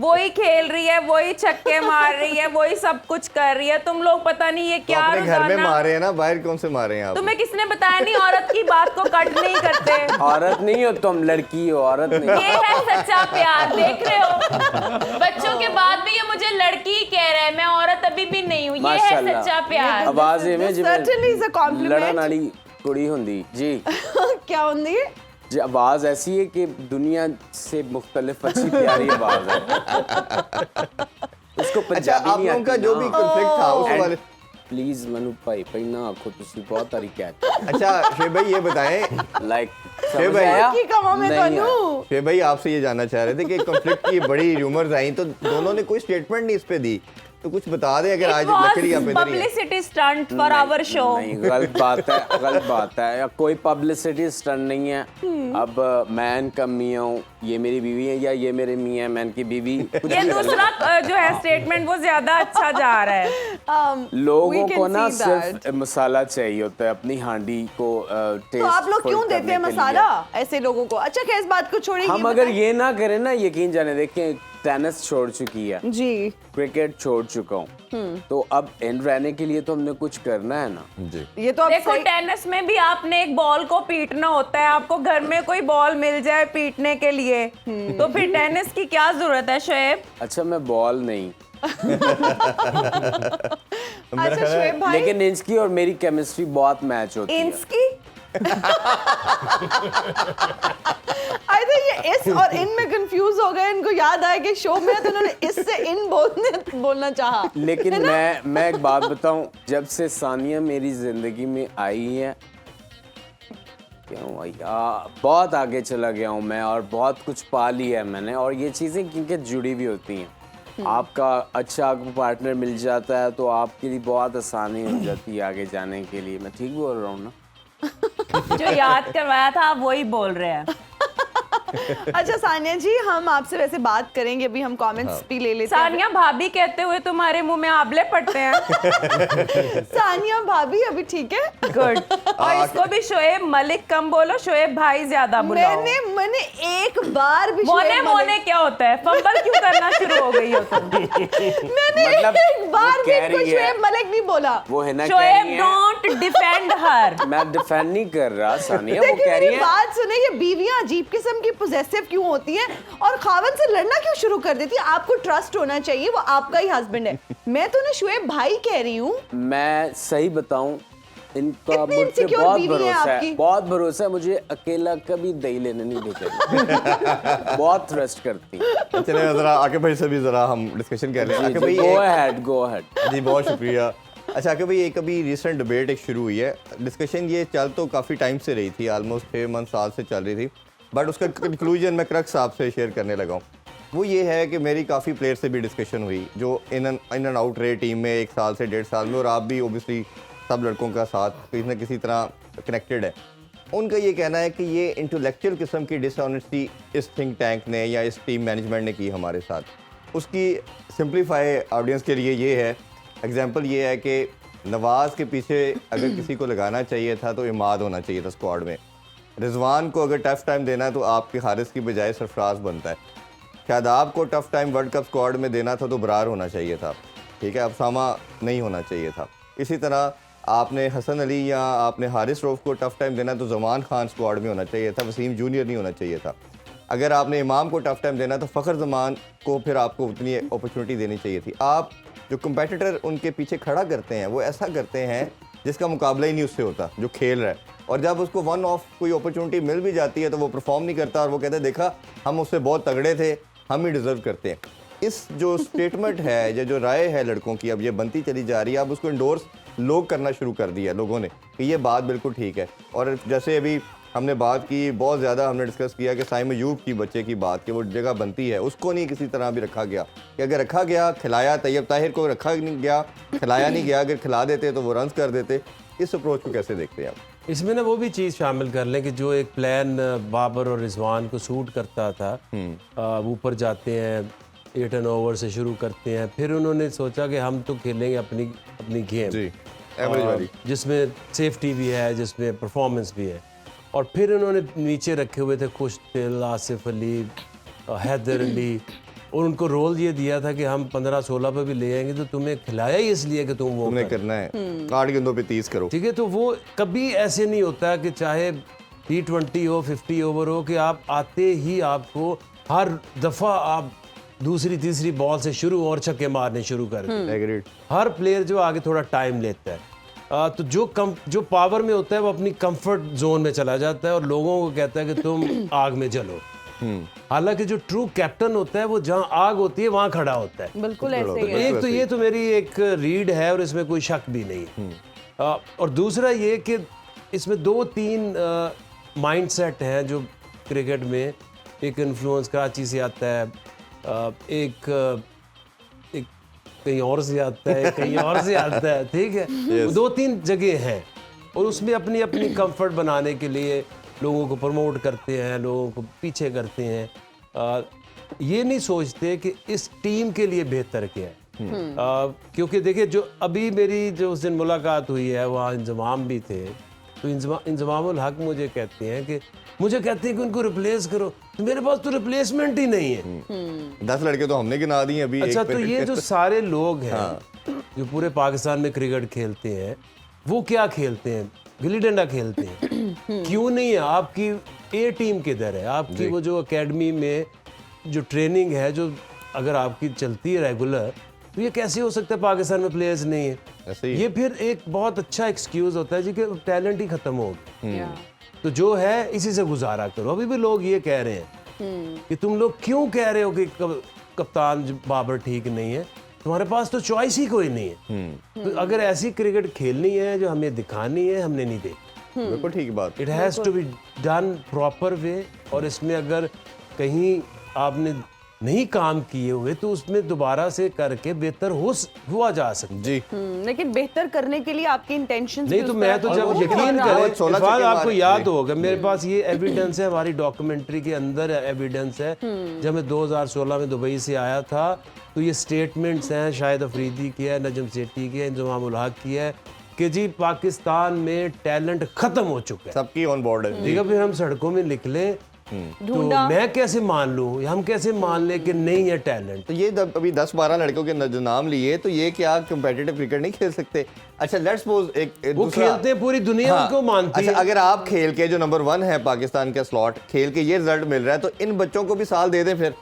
S6: वो ही खेल रही है, वो ही छक्के मार रही है, वो ही सब कुछ कर रही है। तुम लोग पता नहीं ये
S2: तो
S6: क्या
S2: अपने घर में
S6: रोजाना-
S2: मारे हैं ना, बाहर कौन से मारे हैं आप?
S6: तुम्हें किसने बताया? नहीं, औरत की बात को कट नहीं करते।
S5: औरत नहीं हो तुम, लड़की हो, औरत नहीं।
S6: ये है सच्चा प्यार, देख रहे हो? बच्चों के बाद भी ये मुझे लड़की ही कह रहा है, मैं औरत अभी भी नहीं हूँ। ये है
S5: माशाल्लाह।
S6: सच्चा प्यार।
S5: आवाज इवें
S1: Certainly is a compliment.
S5: लड़न वाली कुड़ी हुंदी जी।
S1: क्या होंगी ये?
S5: जी आवाज ऐसी है कि दुनिया से मुख्तलिफ अच्छी प्यारी आवाज है। उसको
S2: अच्छा
S5: पंजाबी
S2: आप
S5: नहीं
S2: लोगों का
S5: आती
S2: जो
S5: ना।
S2: भी कॉन्फ्लिक्ट था उस वाले।
S5: प्लीज मनु भाई पहना आखो तुसी बहुत तारी कहते
S2: अच्छा शोएब भाई ये बताएं,
S5: लाइक
S2: शोएब भाई
S1: की कमा में दोनों।
S2: शोएब भाई आपसे ये जानना चाह रहे थे कि कॉन्फ्लिक्ट की बड़ी रूमर्स आई तो दोनों ने कोई स्टेटमेंट नहीं इस पे दी, तो कुछ बता दें अगर आज लकड़ी आप इधर ही है।
S6: Publicity stunt for our show.
S5: नहीं, गलत बात है, गलत बात है। या कोई पब्लिसिटी स्टंट नहीं है। अब मैं इनका मियाँ हूँ, ये मेरी बीवी है, या ये मेरे मियाँ हैं, मैं इनकी बीवी। कुछ
S6: ये
S5: भी कर
S6: दूसरा जो है स्टेटमेंट वो ज्यादा अच्छा जा रहा है।
S5: ले। लोगों
S1: We can
S5: को ना
S1: see
S5: सिर्फ मसाला चाहिए होता है अपनी हांडी को टेस्ट।
S1: तो आप लोग क्यों देते हैं मसाला ऐसे लोगों को? अच्छा क्या इस बात को छोड़ेगी?
S5: हम अगर ये ना करें ना, यकीन जाने, देखें टेनिस छोड़ चुकी है,
S1: जी
S5: क्रिकेट छोड़ चुका हूँ, तो अब इन रहने के लिए तो हमने कुछ करना है ना।
S2: जी
S1: ये तो आप
S6: देखो
S1: सही-
S6: टेनिस में भी आपने एक बॉल को पीटना होता है। आपको घर में कोई बॉल मिल जाए पीटने के लिए तो फिर टेनिस की क्या जरूरत है शोएब?
S5: अच्छा मैं बॉल नहीं,
S1: अच्छा शोएब भाई,
S5: लेकिन इनकी और मेरी केमिस्ट्री बहुत मैच होती है।
S6: इंसकी
S1: आई थिंक ये इस और इन में कंफ्यूज हो गए। इनको याद आया कि शो में है तो उन्होंने इससे इन बोलना चाहा।
S5: लेकिन मैं एक बात बताऊं, जब से सानिया मेरी जिंदगी में आई है, क्यों यार बहुत आगे चला गया हूं मैं, और बहुत कुछ पा लिया है मैंने। और ये चीजें क्योंकि जुड़ी भी होती हैं, आपका अच्छा पार्टनर मिल जाता है तो आपके लिए बहुत आसानी हो जाती है आगे जाने के लिए। मैं ठीक बोल रहा हूँ ना?
S6: जो याद करवाया था आप वही बोल रहे हैं।
S1: अच्छा सानिया जी, हम आपसे वैसे बात करेंगे, अभी हम कमेंट्स भी ले लेते हैं।
S6: सानिया भाभी कहते हुए तुम्हारे मुंह में आबले पड़ते हैं।
S1: सानिया भाभी अभी ठीक है?
S6: गुड। और इसको भी शोएब मलिक कम बोलो, शोएब भाई ज्यादा बुलाओ।
S1: मैंने एक बार भी
S6: मोने
S1: शोएब
S6: मोने
S1: मलिक-
S6: क्या होता है? फंबल क्यों करना शुरू हो गई हो तुम?
S1: मैंने
S5: मतलब
S1: एक बार
S5: वो
S1: भी
S5: कह
S1: इनको
S5: रही है-
S1: शोएब मलिक नहीं बोला।
S5: वो है ना, कह
S6: शोएब
S5: रही है,
S6: डोंट डिफेंड हर।
S5: मैं डिफेंड नहीं कर रहा सानिया, वो
S1: देखिए
S5: कह रही
S1: मेरी
S5: है।
S1: बात सुने, ये बीवियां अजीब किस्म की पोजेसिव क्यों होती हैं और खावन से लड़ना क्यों शुरू कर देती है? आपको ट्रस्ट होना चाहिए, वो आपका ही हस्बैंड है। मैं तो उन्हें शोएब भाई कह रही हूँ।
S5: मैं सही बताऊं, इनका
S1: इतनी
S5: मुझ पे
S1: insecure
S5: बहुत
S1: बीवी है
S5: भरोसा
S1: आपकी।
S5: है, बहुत भरोसा है। मुझे अकेला कभी दही लेने नहीं देते। बहुत ट्रस्ट करती हैं।
S2: चलिए जरा आके भाई से भी जरा हम डिस्कशन कर रहे हैं। आके भाई
S5: गो
S2: एक-
S5: अहेड, गो अहेड।
S2: जी बहुत शुक्रिया। अच्छा आके भाई एक अभी रिसेंट डिबेट एक शुरू हुई है, डिस्कशन ये चल तो काफ़ी टाइम से रही थी, ऑलमोस्ट 6 मंथ साल से चल रही थी, बट उसका कंक्लूजन मैं क्रक्स आपसे शेयर करने लगा हूँ। वो ये है कि मेरी काफ़ी प्लेयर से भी डिस्कशन हुई जो इन एंड आउट रहे टीम में 1 साल से 1.5 साल में, और आप भी ओबियसली सब लड़कों का साथ किसी न किसी तरह कनेक्टेड है। उनका ये कहना है कि ये इंटेलेक्चुअल किस्म की डिसऑनेस्टी इस थिंक टैंक ने या इस टीम मैनेजमेंट ने की हमारे साथ। उसकी सिंप्लीफाई ऑडियंस के लिए ये है, एग्जांपल ये है कि नवाज़ के पीछे अगर किसी को लगाना चाहिए था तो इमाद होना चाहिए था स्क्वाड में। रिजवान को अगर टफ़ टाइम देना है तो आपके हारिस की बजाय सरफराज बनता है। शादाब को tough time world cup squad में देना था तो बरार होना चाहिए था, ठीक है, अफसामा नहीं होना चाहिए था। इसी तरह आपने हसन अली या आपने हारिस रऊफ़ को टफ़ टाइम देना तो ज़मान खान स्क्वाड में होना चाहिए था, वसीम जूनियर नहीं होना चाहिए था। अगर आपने इमाम को टफ़ टाइम देना तो फ़खर ज़मान को फिर आपको उतनी अपॉर्चुनिटी देनी चाहिए थी। आप जो कंपेटिटर उनके पीछे खड़ा करते हैं वो ऐसा करते हैं जिसका मुकाबला ही नहीं उससे होता जो खेल रहा है, और जब उसको वन ऑफ कोई अपॉर्चुनिटी मिल भी जाती है तो वो परफॉर्म नहीं करता और वो कहते हैं देखा हम उससे बहुत तगड़े थे, हम ही डिज़र्व करते हैं। इस जो स्टेटमेंट है या जो राय है लड़कों की अब ये बनती चली जा रही है, अब उसको इंडोर्स लोग करना शुरू कर दिया लोगों ने कि ये बात बिल्कुल ठीक है। और जैसे अभी हमने बात की, बहुत ज़्यादा हमने डिस्कस किया कि साइम अयूब की बच्चे की बात कि वो जगह बनती है, उसको नहीं किसी तरह भी रखा गया कि अगर रखा गया खिलाया, तैयब ताहिर को रखा नहीं गया खिलाया नहीं गया, अगर खिला देते तो वो रन्स कर देते। इस अप्रोच को कैसे देखते हैं आप?
S3: इसमें ना वो भी चीज़ शामिल कर लें कि जो एक प्लान बाबर और रिजवान को सूट करता था, ऊपर जाते हैं 8 रन ओवर से शुरू करते हैं, फिर उन्होंने सोचा कि हम तो खेलेंगे अपनी गेम
S2: जी, एवरेज वाली,
S3: जिसमें सेफ्टी भी है, जिसमें परफॉर्मेंस भी है। और फिर उन्होंने नीचे रखे हुए थे खुशदिल, आसिफ अली, हैदर अली, और उनको रोल ये दिया था कि हम 15-16 पे भी ले आएंगे तो तुम्हें खिलाया ही इसलिए कि तुम वो
S2: तुमने करना है, 8 गेंदों पे 30 करो,
S3: ठीक है। तो वो कभी ऐसे नहीं होता कि चाहे T20 हो, 50 ओवर हो, कि आप आते ही आपको हर दफ़ा आप दूसरी तीसरी बॉल से शुरू और छक्के मारने शुरू कर दें।
S2: एग्रीड।
S3: हर प्लेयर जो आगे थोड़ा टाइम लेता है, तो जो पावर में होता है वो अपनी कंफर्ट जोन में चला जाता है और लोगों को कहता है कि तुम आग में जलो। हालांकि जो ट्रू कैप्टन होता है वो जहाँ आग होती है वहाँ खड़ा होता है।
S1: बिल्कुल ऐसे ही है।
S3: एक तो ये तो मेरी एक रीड है और इसमें कोई शक भी नहीं है। और दूसरा ये कि इसमें 2-3 माइंडसेट हैं जो क्रिकेट में, एक इन्फ्लुएंस कराची से आता है, एक कहीं और से आता है, कहीं और से आता है, ठीक है। 2-3 जगह हैं और उसमें अपनी अपनी कंफर्ट बनाने के लिए लोगों को प्रमोट करते हैं, लोगों को पीछे करते हैं। ये नहीं सोचते कि इस टीम के लिए बेहतर क्या है। क्योंकि देखिए जो अभी मेरी जो उस दिन मुलाकात हुई है वहाँ इंजमाम भी थे, तो इंजमामुल हक मुझे कहते हैं कि उनको रिप्लेस करो, तो मेरे पास तो रिप्लेसमेंट ही नहीं है।
S2: 10 लड़के तो हमने गिना दिए अभी।
S3: अच्छा, तो ये जो सारे लोग हैं जो पूरे पाकिस्तान में क्रिकेट खेलते हैं, वो क्या खेलते हैं? गिल्ली डंडा खेलते हैं। क्यों नहीं है? आपकी ए टीम किधर है? आपकी वो जो एकेडमी में जो ट्रेनिंग है, जो अगर आपकी चलती है रेगुलर, तो ये कैसे हो सकता है पाकिस्तान में प्लेयर्स नहीं है?
S2: ऐसे ही
S3: ये फिर एक बहुत अच्छा एक्सक्यूज होता है जी कि टैलेंट ही खत्म हो गया, तो जो है इसी से गुजारा करो। अभी भी लोग ये कह रहे हैं कि तुम लोग क्यों कह रहे हो कि कप्तान बाबर ठीक नहीं है, तुम्हारे पास तो चॉइस ही कोई नहीं है। तो अगर ऐसी क्रिकेट खेलनी है जो हमें दिखानी है, हमने नहीं देखी।
S2: बिल्कुल ठीक बात।
S3: It has to be done proper way, और इसमें अगर कहीं आपने नहीं काम किए हुए तो उसमें दोबारा से करके बेहतर हुआ जा सकता
S2: जी।
S1: लेकिन बेहतर करने के लिए आपकी इंटेंशंस
S3: नहीं, तो मैं तो जब यकीन करें, इरफान आपको याद होगा मेरे पास ये एविडेंस है, हमारी डॉक्यूमेंट्री के अंदर एविडेंस है। जब मैं 2016 में दुबई से आया था तो ये स्टेटमेंट्स हैं, शाहिद अफरीदी की है, नजम सेठी की है, इंजमामुल हक की है, कि जी पाकिस्तान में टैलेंट खत्म हो चुका है,
S2: सबकी ऑन बोर्ड है।
S3: ठीक है। फिर हम सड़कों में निकले, तो मैं कैसे मान लूं, हम कैसे मान ले कि नहीं है टैलेंट?
S2: तो ये अभी 10-12 लड़कों के जो नाम लिए, तो ये क्या कंपेटिटिव क्रिकेट नहीं खेल सकते? अच्छा, लेट्स सपोज एक
S3: वो खेलते हैं, पूरी दुनिया उनको मानती है।
S2: अच्छा, अगर आप खेल के जो नंबर 1 है पाकिस्तान का स्लॉट, खेल के ये रिजल्ट मिल रहा है, तो इन बच्चों को भी साल दे दें। फिर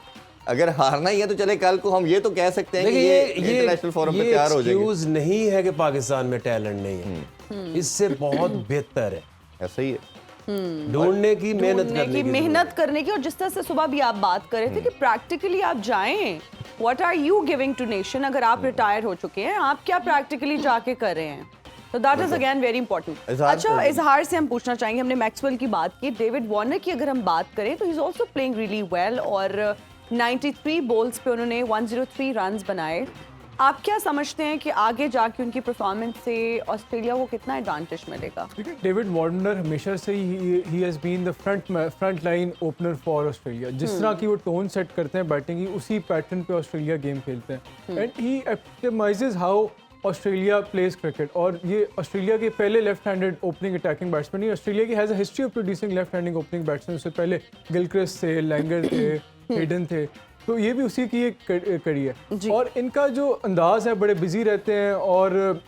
S2: अगर हारना ही है तो चले, कल को हम ये तो कह सकते हैं कि ये इंटरनेशनल फोरम पे तैयार हो जाएंगे।
S3: एक्सक्यूज नहीं है कि पाकिस्तान में टैलेंट नहीं है, इससे बहुत बेहतर है
S2: ऐसा ही है,
S3: ढूंढने की,
S1: मेहनत करने की। और जिस तरह से सुबह भी आप बात कर रहे थे कि प्रैक्टिकली आप जाएं, what are you giving to nation? अगर आप रिटायर हो चुके हैं, आप क्या प्रैक्टिकली जाके कर रहे हैं? तो that is again very important. अच्छा, इजहार से हम पूछना चाहेंगे, हमने मैक्सवेल की बात की, डेविड वार्नर की अगर हम बात करें तो he is also playing really well, और 93 बॉल्स पे उन्होंने 103 रन्स बनाए। आप क्या समझते हैं कि आगे जाके उनकी परफॉर्मेंस से ऑस्ट्रेलिया को कितना एडवांटेज मिलेगा?
S4: देखिए डेविड वार्नर हमेशा से ही has been the front line opener for Australia. जिस तरह की वो टोन सेट करते हैं बैटिंग की, उसी पैटर्न पे ऑस्ट्रेलिया गेम खेलते हैं and he epitomises how Australia plays cricket. और ये ऑस्ट्रेलिया के पहले left handed opening attacking batsman ही। ऑस्ट्रेलिया की has a history of producing left handing opening batsman. उससे पहले गिलक्रिस्ट थे, लैंगर थे, हेडन थे, तो ये भी उसी की एक कड़ी है। और इनका जो अंदाज है, बड़े बिजी रहते हैं और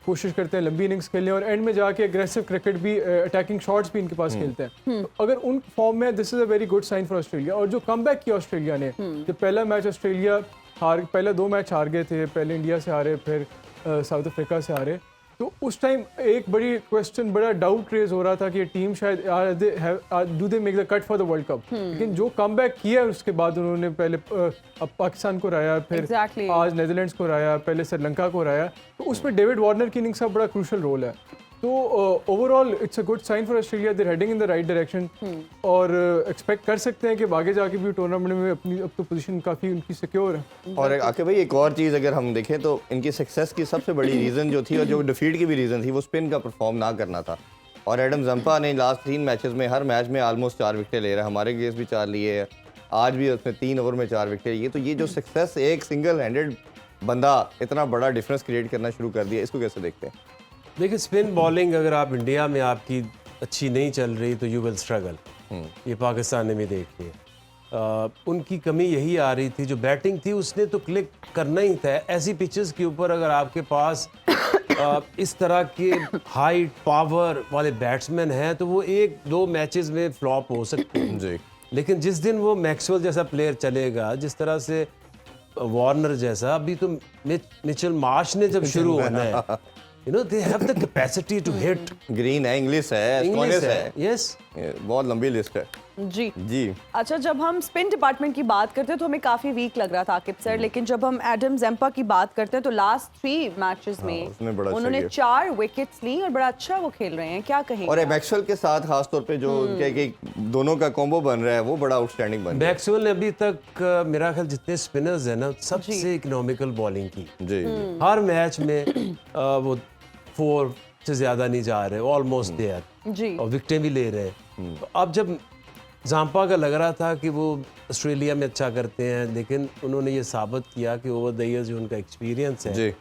S4: कोशिश करते हैं लंबी इनिंग्स खेलने और एंड में जाके एग्रेसिव क्रिकेट भी, अटैकिंग शॉट्स भी इनके पास खेलते हैं। तो अगर उन फॉर्म में, this is a very good sign for Australia. और जो कमबैक किया ऑस्ट्रेलिया ने, जो पहला मैच ऑस्ट्रेलिया पहले 2 मैच हार गए थे, पहले इंडिया से हारे, फिर साउथ अफ्रीका से हारे, तो उस टाइम एक बड़ा डाउट रेज हो रहा था कि ये टीम शायद do they make the cut for the world cup. लेकिन जो कमबैक किया उसके बाद उन्होंने पहले पाकिस्तान को हराया, फिर आज नेदरलैंड्स को हराया, पहले श्रीलंका को हराया, तो उसमें डेविड वार्नर की इनिंग्स का बड़ा क्रूशल रोल है। तो overall it's a good sign for Australia, they heading in the right direction. और एक्सपेक्ट कर सकते हैं कि आगे जाके भी टूर्नामेंट में अपनी अब तो पोजीशन काफ़ी उनकी सिक्योर है।
S2: और आके भाई एक और चीज़ अगर हम देखें तो इनकी सक्सेस की सबसे बड़ी रीज़न जो थी और जो डिफीट की भी रीज़न थी, वो स्पिन का परफॉर्म ना करना था। और एडम जंपा ने लास्ट 3 मैचेस में हर मैच में ऑलमोस्ट 4 विकेट ले रहा है। हमारे केस भी 4 लिए है, आज भी उसने 3 ओवर में 4 विकेट लिए। तो ये जो सक्सेस, एक सिंगल हैंडेड बंदा इतना बड़ा डिफरेंस क्रिएट करना शुरू कर दिया, इसको कैसे देखते हैं?
S3: देखिए स्पिन बॉलिंग अगर आप इंडिया में आपकी अच्छी नहीं चल रही तो यू विल स्ट्रगल। ये पाकिस्तान ने भी देखी है। उनकी कमी यही आ रही थी, जो बैटिंग थी उसने तो क्लिक करना ही था। ऐसी पिचेस के ऊपर अगर आपके पास इस तरह के हाइट पावर वाले बैट्समैन हैं तो वो 1-2 मैचेस में फ्लॉप हो सकते हैं
S2: जी।
S3: लेकिन जिस दिन वो मैक्सवेल जैसा प्लेयर चलेगा, जिस तरह से वार्नर जैसा, अभी तो मिचेल मार्श ने जब शुरू होना है, you know they have the capacity to hit।
S2: Green है, इंग्लिश है,
S3: इंग्लिश
S2: स्टोनिस
S3: है,
S2: है,
S3: यस।
S2: बहुत लंबी लिस्ट है
S1: जी
S2: जी।
S1: अच्छा, जब हम स्पिन डिपार्टमेंट की बात करते हैं तो हमें काफी वीक लग रहा था आकिब सर, लेकिन जब हम एडम जेम्पा की बात करते हैं तो लास्ट 3 मैचेस
S2: उसने
S1: में
S2: बड़ा अच्छा
S1: उन्होंने
S2: किया।
S1: 4 विकेट्स ली और बड़ा अच्छा वो खेल रहे हैं। क्या कहेंगे?
S2: और मैक्सवेल के साथ खास तौर पे जो उनके कि दोनों का कॉम्बो बन रहा है, वो बड़ा आउटस्टैंडिंग बन रहा है।
S3: मैक्सवेल ने अभी तक मेरा ख्याल जितने स्पिनर्स हैं ना, सबसे इकोनॉमिकल बॉलिंग की।
S2: जी।
S3: हर मैच में वो 4 से ज्यादा नहीं जा रहे, ऑलमोस्ट देयर
S1: जी।
S3: और विकेटें भी ले रहे हैं। तो अब जब जाम्पा का लग रहा था कि वो ऑस्ट्रेलिया में अच्छा करते हैं, लेकिन उन्होंने ये साबित किया कि ओवर द ईयर्स जो उनका एक्सपीरियंस है
S2: जी।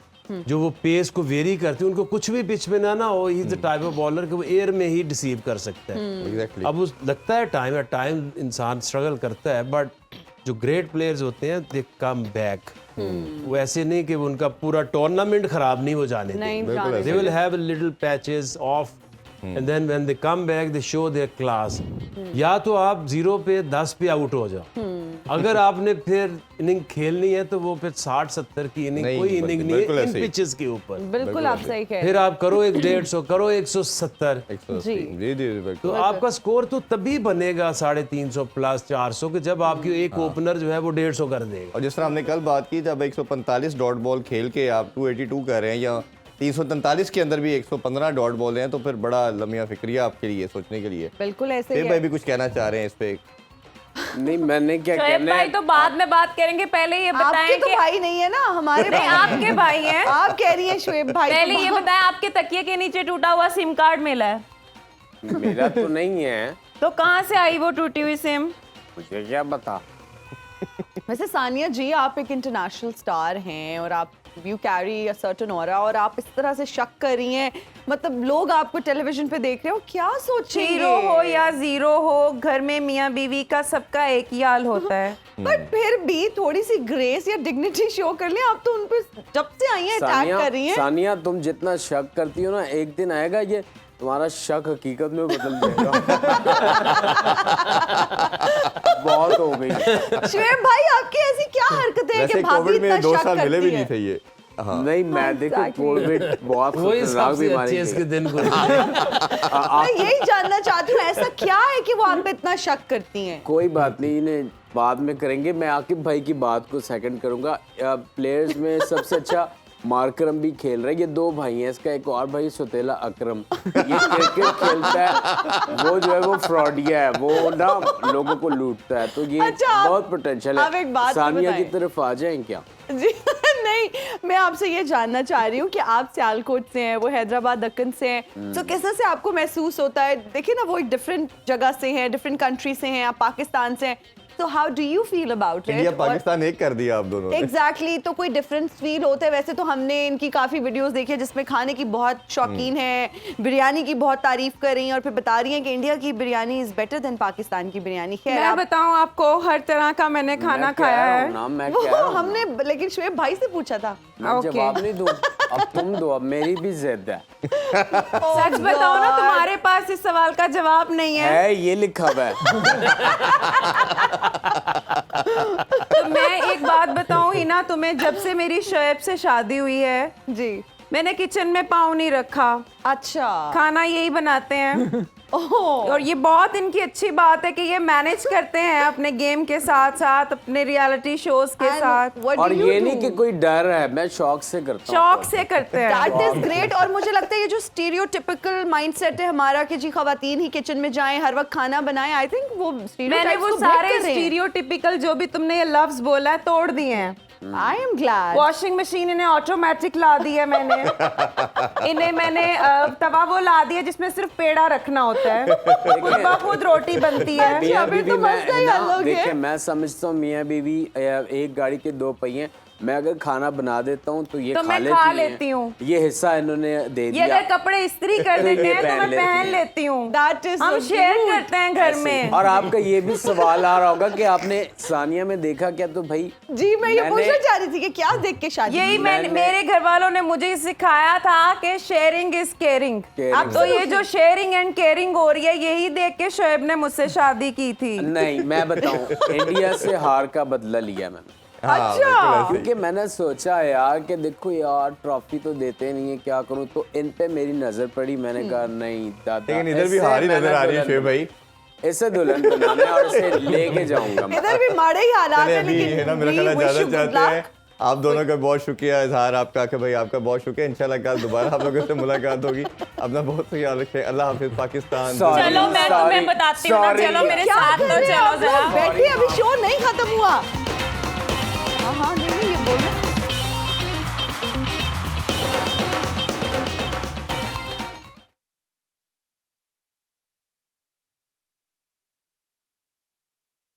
S3: जो वो पेस को वेरी करते हैं, उनको कुछ भी पिच में ना हो, he is the type of bowler कि वो एयर में ही डिसीव कर सकता है।
S2: एग्जैक्टली।
S3: अब उस लगता है टाइम इंसान स्ट्रगल करता है, बट जो ग्रेट प्लेयर्स होते हैं दे कम बैक। वो ऐसे नहीं कि वो उनका पूरा टूर्नामेंट खराब नहीं हो जाने
S1: नहीं
S3: देंगे।
S1: जाने
S3: They will have little patches off and then when they come back they show their class। या तो आप 0 पे 10 पे आउट हो जाओ, अगर आपने फिर इनिंग खेलनी है तो वो फिर 60-70 की इनिंग,
S2: नहीं,
S3: कोई इनिंग नहीं
S2: बिल्कुल
S3: है इन
S2: ऐसे ही।
S3: पिचेस के ऊपर।
S1: बिल्कुल आप सही कह रहे
S3: फिर आप करो एक 150, करो 170,
S2: जी जी जी
S3: तो
S2: बिल्कुल।
S3: आपका स्कोर तो तभी बनेगा 350 प्लस 400 के जब आपकी एक ओपनर जो है वो 150 कर देगा।
S2: और जिस तरह हमने कल बात की, जब 145 डॉट बॉल खेल के आप 282 कर रहे हैं या 343 के अंदर भी 115 डॉट बॉल हैं, तो फिर बड़ा लम्हा फिक्रिया आपके लिए सोचने के लिए।
S1: बिल्कुल ऐसे ही
S2: फिर
S1: है।
S2: भाई भी कुछ कहना चाह रहे हैं इस पे?
S5: नहीं, मैंने क्या
S6: शोएब
S5: कहना
S6: भाई
S5: है,
S6: तो बाद में बात करेंगे, पहले ये बताएं
S1: आपके तो
S6: कि
S1: भाई नहीं है ना, हमारे
S6: नहीं,
S1: भाई
S6: आपके भाई हैं।
S1: आप कह रही हैं शोएब भाई।
S6: पहले ये बताएं आपके तकिए के नीचे टूटा हुआ सिम कार्ड मिला है
S5: मेरा तो नहीं है,
S6: तो कहाँ से आई वो टूटी हुई सिम?
S5: मुझे क्या बता।
S1: वैसे सानिया जी, आप एक इंटरनेशनल स्टार हैं और आप you carry a certain aura, और आप इस तरह से शक कर रही हैं, मतलब लोग आपको टेलीविजन पे देख रहे हो, क्या सोचेंगे?
S6: 0 हो या 0 हो, घर में मियाँ बीवी का सबका एक ही हाल होता है।
S1: बट फिर भी थोड़ी सी ग्रेस या डिग्निटी शो कर ले। आप तो उन पे जब से आई हैं अटैक कर रही हैं।
S5: सानिया, तुम जितना शक करती हो ना, एक दिन आएगा ये तुम्हारा शक हकीकत में बदल जाएगा। बहुत हो गई।
S1: शोएब भाई, आपकी ऐसी क्या हरकतें हैं कि
S2: वैसे
S1: भाभी
S2: कोविड
S1: इतना
S2: में 2
S1: शक
S2: साल मिले भी
S1: करती
S2: नहीं
S1: है?
S2: थे ये। हाँ।
S5: नहीं, मैं देखो
S1: Exactly.
S5: कोविड बहुत
S3: वही
S5: खतरनाक
S3: सबसे
S5: बीमारी
S3: अच्छे इसके
S5: थी।
S3: दिन गुजरे।
S1: मैं यही जानना चाहती हूँ, ऐसा क्या है कि वो आप पे इतना शक करती हैं?
S5: कोई बात नहीं, इन्हें बाद में करेंगे। मैं आकिब भाई की बात को सेकंड करूंगा। प्लेयर्स में सबसे अच्छा मार्करम भी खेल रहा है। ये 2 भाई हैं, इसका एक और भाई सुतेला अकरम, ये क्रिकेट खेलता है, वो जो है वो फ्रॉडिया है, वो ना लोगों को लूटता है। तो ये
S1: अच्छा,
S5: बहुत पोटेंशियल
S1: आप एक
S5: है।
S1: बात
S5: सानिया की
S1: बताएं।
S5: तरफ आ जाएं क्या?
S1: जी नहीं नहीं, मैं आपसे ये जानना चाह रही हूँ कि आप सियालकोट से हैं, वो हैदराबाद दक्कन से हैं, तो कैसा से आपको महसूस होता है? देखिए ना, वो एक डिफरेंट जगह से हैं, डिफरेंट कंट्री से हैं, आप पाकिस्तान से हैं, तो how do you feel about
S2: India
S1: it?
S2: Pakistan एक कर दिया आप दोनों ने।
S1: एग्जैक्टली, तो कोई डिफरेंस फील होता है? वैसे तो हमने इनकी काफ़ी वीडियोस देखी है जिसमें खाने की बहुत शौकीन है, बिरयानी की बहुत तारीफ कर रही हैं और फिर बता रही हैं कि इंडिया की biryani is better than Pakistan की बिरयानी। खैर,
S6: मैं बताऊं आपको, हर तरह का मैंने खाना खाया है।
S1: वो हमने लेकिन शुएब भाई से पूछा था।
S5: मैं जवाब नहीं दूं, अब तुम दो, अब मेरी भी जिद है।
S6: सच बताओ ना, तुम्हारे पास इस सवाल का जवाब नहीं है।
S5: ये लिखा हुआ है।
S6: तो मैं एक बात बताऊं हिना, तुम्हें, जब से मेरी शोएब से शादी हुई है
S1: जी,
S6: मैंने किचन में पाँव नहीं रखा।
S1: अच्छा,
S6: खाना यही बनाते हैं।
S1: ओह,
S6: और ये बहुत इनकी अच्छी बात है कि ये मैनेज करते हैं अपने गेम के साथ साथ, अपने रियलिटी शोज के साथ।
S5: और ये नहीं कि कोई डर है, मैं शौक से करता हूँ।
S6: शौक से करते हैं।
S1: That is great. और मुझे लगता है ये जो स्टीरियोटिपिकल माइंडसेट है हमारा कि जी खवातीन ही किचन में जाएं, हर वक्त खाना बनाएं, आई थिंक वो
S6: मैंने वो सारे स्टीरियोटिपिकल जो भी तुमने ये लफ्ज बोला है तोड़ दिए हैं।
S1: I am glad.
S6: Washing machine इन्हें ऑटोमेटिक ला दी है मैंने। इन्हें मैंने तवा वो ला दिया जिसमें सिर्फ पेड़ा रखना होता है, खुद ब खुद रोटी बनती है।
S5: मियाँ
S1: फिर
S5: बीवी,
S1: तो मसला ही अलग है।
S5: देखिए मैं समझता हूँ मियाँ बीवी एक गाड़ी के दो पहिए, मैं अगर खाना बना देता हूँ तो ये
S6: तो मैं खा लेती हूँ।
S5: ये हिस्सा इन्होंने दे
S6: ये
S5: दिया।
S6: अगर कपड़े इस्त्री कर देते
S5: ये
S6: हैं तो मैं
S5: लेती
S6: पहन
S5: हैं।
S6: लेती हूँ।
S1: That is
S6: हम
S1: so
S6: शेयर
S1: cute.
S6: करते हैं घर में।
S5: और आपका ये भी सवाल आ रहा होगा कि आपने सानिया में देखा क्या, तो भाई
S1: जी, मैं ये
S5: मैंने-
S1: पूछना चाह रही थी कि क्या देख के शादी
S6: यही
S1: की?
S6: मेरे घर वालों ने मुझे सिखाया था कि शेयरिंग इज केयरिंग। अब तो ये जो शेयरिंग एंड केयरिंग हो रही है, यही देख के शोएब ने मुझसे शादी की थी।
S5: नहीं, मैं बताऊं, इंडिया से हार का बदला लिया मैंने।
S2: हाँ, बिल्कुल ऐसे।
S5: क्योंकि मैंने सोचा यार कि देखो यार ट्रॉफी तो देते नहीं है, क्या करूं, तो इन पे मेरी नजर पड़ी। मैंने कहा नहीं दादा,
S2: लेकिन इधर भी
S5: इससे
S2: हार ही
S5: मैं
S2: नजर
S5: ना
S2: आ रही है
S5: दुल्हन
S2: शुएब भाई।
S5: इसे दुल्हन बनाना है और इसे लेके जाऊंगा मैं।
S1: इधर भी माड़े ही हालात
S2: चले
S1: है,
S2: अभी
S1: लेकिन
S2: है ना, मेरा
S1: we
S2: ख्याल
S1: wish
S2: ज्यादा
S1: you good
S2: चाहते हैं।
S1: luck.
S2: आप दोनों का बहुत शुक्रिया इजहार आपका कि भाई आपका बहुत शुक्रिया। इंशाल्लाह कल दोबारा आप लोगों से मुलाकात होगी। अपना बहुत ख्याल रखें। अल्लाह हाफिज पाकिस्तान।
S5: Sorry,
S6: चलो मैं
S5: sorry,
S6: तुम्हें बताती हूँ ना,
S5: sorry।
S6: चलो मेरे
S1: क्या
S6: साथ
S1: कर
S6: तो
S1: रहे हैं
S6: चलो
S1: आप लोग?
S6: जरा।
S1: बैठिए, अभी शो नहीं खत्म हुआ। हाँ हाँ, नहीं ये बोल रहे हैं।